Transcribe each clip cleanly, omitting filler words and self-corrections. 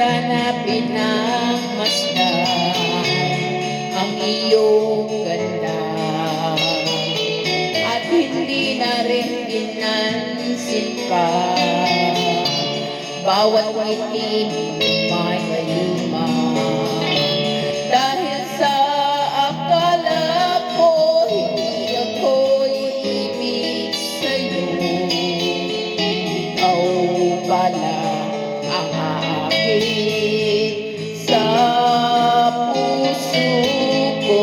sana pinagmasdan ang iyong ganda at hindi na rin pinansin pa bawat ngiti may gayuma. Dahil sa akala ko hindi ako ibig sa'yo, ikaw pala ang aakit sa puso ko.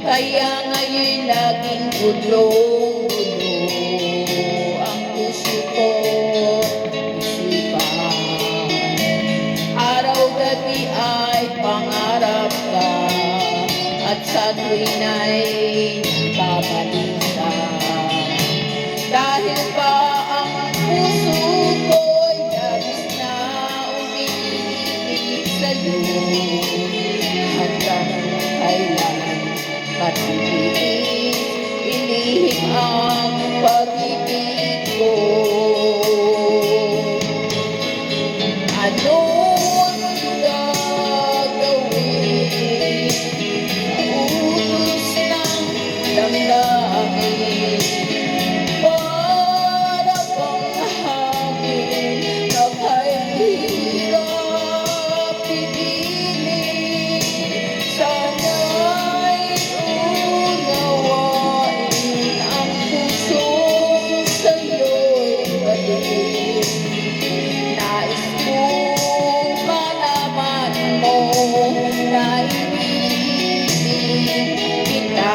Kaya ngayon laging gulong-gulo ang puso ko, isipan. Araw-gabi ay pangarap ka at sa tuwin ay babalisa. Dahil ba ang puso ko'y labis na umiibig sa'yo, hanggang kailan matitiis ilihim ang pag-ibig ko. Ano ang gagawin sa utos ng damdamin? Para bang hangin na kahirap pipili, sana'y unawain ang pusong sa'yo'y galing. Nais kong malaman mo na iniibig kita.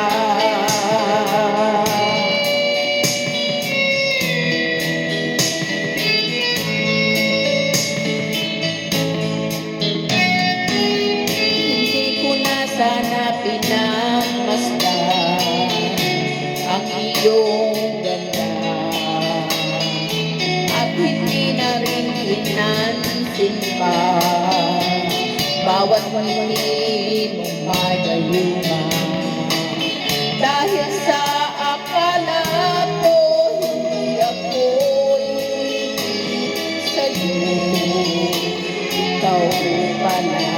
Hindi ko na sana pinagmasdan ang iyong ganda at hindi na rin pinansin pa bawat ngiti mong may gayuma. Dahil sa akala ko hindi ako ibig sa'yo, ikaw pala